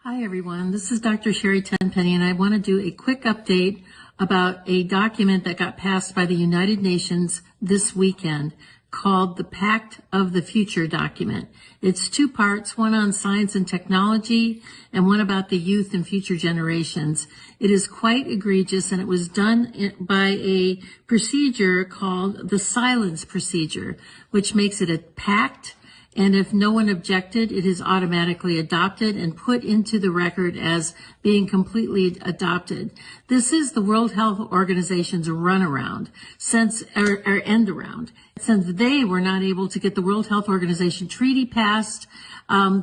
Hi, everyone. This is Dr. Sherry Tenpenny, and I want to do a quick update about a document that got passed by the United Nations this weekend called the Pact of the Future document. It's two parts, one on science and technology and one about the youth and future generations. It is quite egregious, and it was done by a procedure called the silence procedure, which makes it a pact. And if no one objected, it is automatically adopted and put into the record as being completely adopted. This is the World Health Organization's runaround, or end around. Since they were not able to get the World Health Organization treaty passed,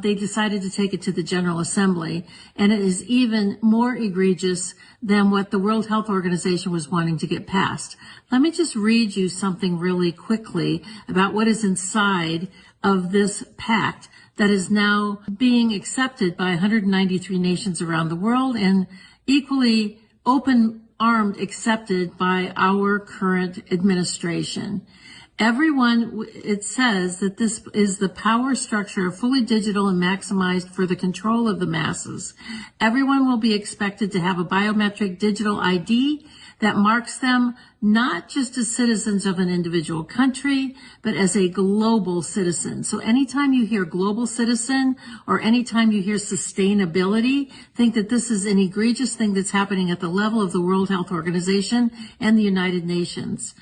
they decided to take it to the General Assembly. And it is even more egregious than what the World Health Organization was wanting to get passed. Let me just read you something really quickly about what is inside of this pact that is now being accepted by 193 nations around the world and equally open-armed accepted by our current administration. Everyone, it says that this is the power structure, fully digital and maximized for the control of the masses. Everyone will be expected to have a biometric digital ID that marks them not just as citizens of an individual country, but as a global citizen. So anytime you hear global citizen or anytime you hear sustainability, think that this is an egregious thing that's happening at the level of the World Health Organization and the United Nations.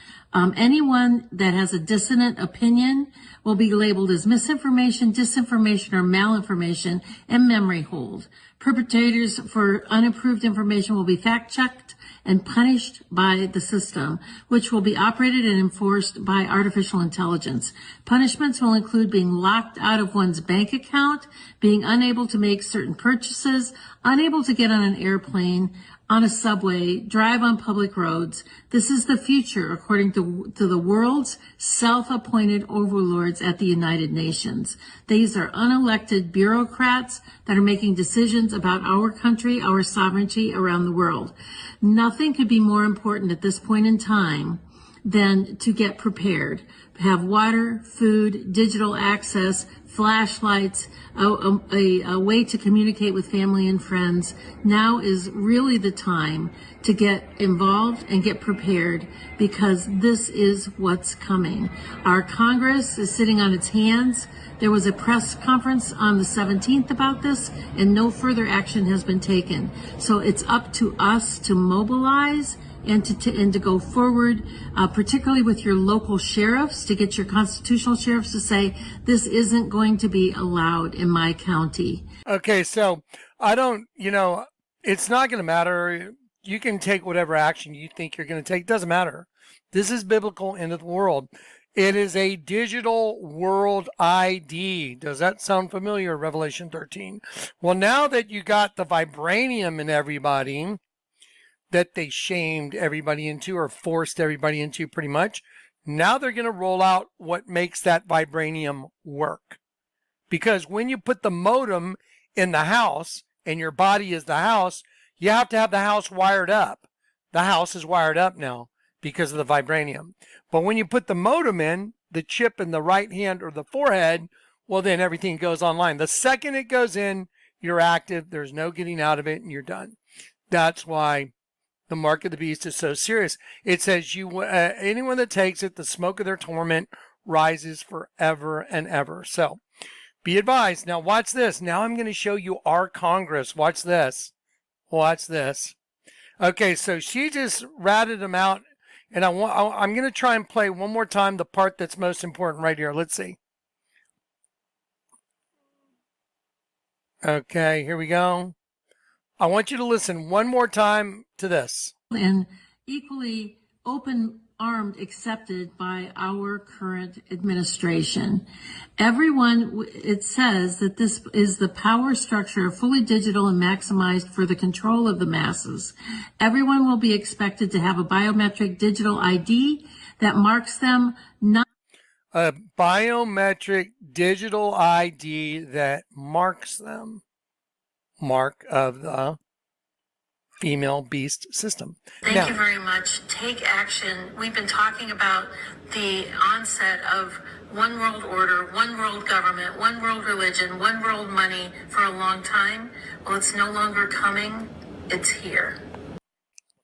Anyone that has a dissonant opinion will be labeled as misinformation, disinformation, or malinformation and memory hold. Perpetrators for unapproved information will be fact-checked and punished by the system, which will be operated and enforced by artificial intelligence. Punishments will include being locked out of one's bank account, being unable to make certain purchases, unable to get on an airplane, on a subway, drive on public roads. This is the future, according to the world's self-appointed overlords at the United Nations. These are unelected bureaucrats that are making decisions about our country, our sovereignty around the world. Nothing could be more important at this point in time than to get prepared, have water, food, digital access, flashlights, a way to communicate with family and friends. Now is really the time to get involved and get prepared, because this is what's coming. Our Congress is sitting on its hands. There was a press conference on the 17th about this, and no further action has been taken. So it's up to us to mobilize and to go forward, particularly with your local sheriffs, to get your constitutional sheriffs to say, this isn't going to be allowed in my county. Okay, so it's not going to matter. You can take whatever action you think you're going to take. It doesn't matter. This is biblical end of the world. It is a digital world ID. Does that sound familiar, Revelation 13? Well, now that you got the vibranium in everybody, that they shamed everybody into or forced everybody into pretty much, now they're going to roll out what makes that vibranium work. Because when you put the modem in the house and your body is the house, you have to have the house wired up. The house is wired up now because of the vibranium. But when you put the modem in, the chip in the right hand or the forehead, well, then everything goes online. The second it goes in, you're active. There's no getting out of it, and you're done. That's why the mark of the beast is so serious. It says anyone that takes it, the smoke of their torment rises forever and ever. So be advised. Now watch this. Now I'm going to show you our Congress. Watch this. Watch this. Okay, so she just ratted them out, and I'm going to try and play one more time the part that's most important right here. Let's see. Okay, here we go. I want you to listen one more time to this. And equally open-armed accepted by our current administration. Everyone, it says that this is the power structure, fully digital and maximized for the control of the masses. Everyone will be expected to have a biometric digital ID that marks them not. A biometric digital ID that marks them. Mark of the female beast system. Thank you very much. Take action. We've been talking about the onset of one world order, one world government, one world religion, one world money for a long time. Well, it's no longer coming, it's here.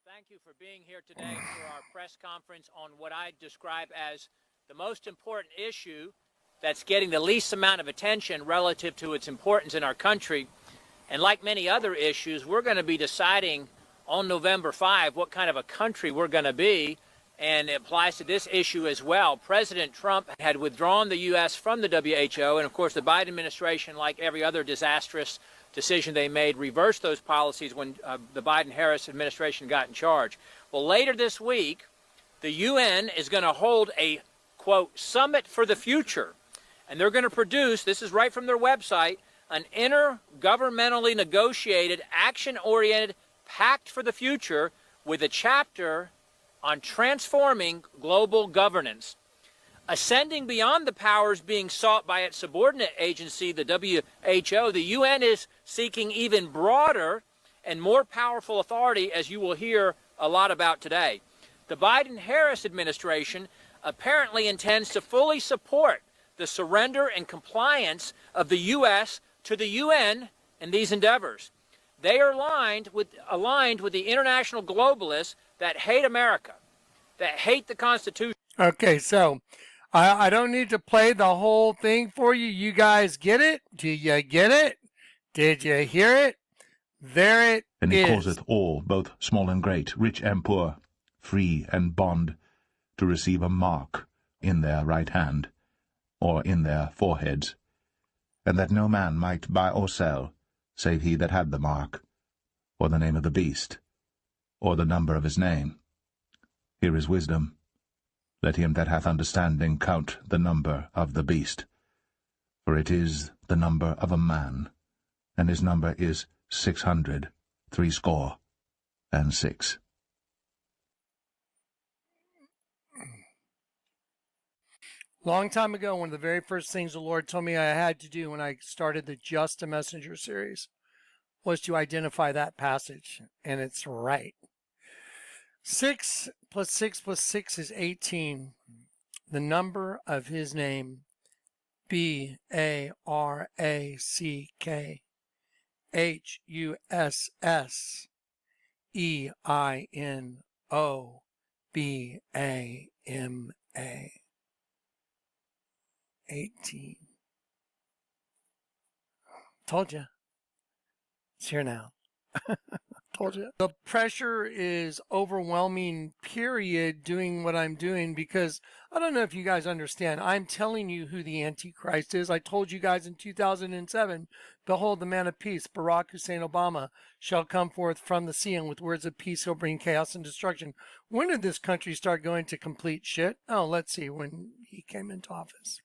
Thank you for being here today for our press conference on what I describe as the most important issue that's getting the least amount of attention relative to its importance in our country. And like many other issues, we're going to be deciding on November 5 what kind of a country we're going to be, and it applies to this issue as well. President Trump had withdrawn the U.S. from the WHO, and of course the Biden administration, like every other disastrous decision they made, reversed those policies when the Biden-Harris administration got in charge. Well, later this week, the UN is going to hold a, quote, summit for the future. And they're going to produce, this is right from their website, an intergovernmentally negotiated, action-oriented pact for the future with a chapter on transforming global governance. Ascending beyond the powers being sought by its subordinate agency, the WHO, the UN is seeking even broader and more powerful authority, as you will hear a lot about today. The Biden-Harris administration apparently intends to fully support the surrender and compliance of the U.S. to the UN in these endeavors. They are aligned with the international globalists that hate America, that hate the Constitution. Okay, so I don't need to play the whole thing for you. You guys get it? Do you get it? Did you hear it? There it And he is. causeth all, both small and great, rich and poor, free and bond, to receive a mark in their right hand, or in their foreheads, and that no man might buy or sell, save he that had the mark, or the name of the beast, or the number of his name. Here is wisdom. Let him that hath understanding count the number of the beast, for it is the number of a man, and his number is 666. Long time ago, one of the very first things the Lord told me I had to do when I started the Just a Messenger series was to identify that passage, and it's right. 6 plus 6 plus 6 is 18. The number of his name, BARACKHUSSEINOBAMA. 18. Told you. It's here now. Told you. The pressure is overwhelming, period, doing what I'm doing, because I don't know if you guys understand. I'm telling you who the Antichrist is. I told you guys in 2007, behold, the man of peace, Barack Hussein Obama, shall come forth from the sea, and with words of peace he'll bring chaos and destruction. When did this country start going to complete shit? Oh, let's see, when he came into office.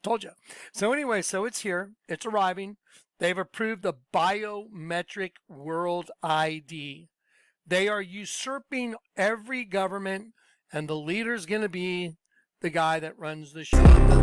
Told you. So anyway, so it's here. It's arriving. They've approved the Biometric World ID. They are usurping every government, and the leader's going to be the guy that runs the show.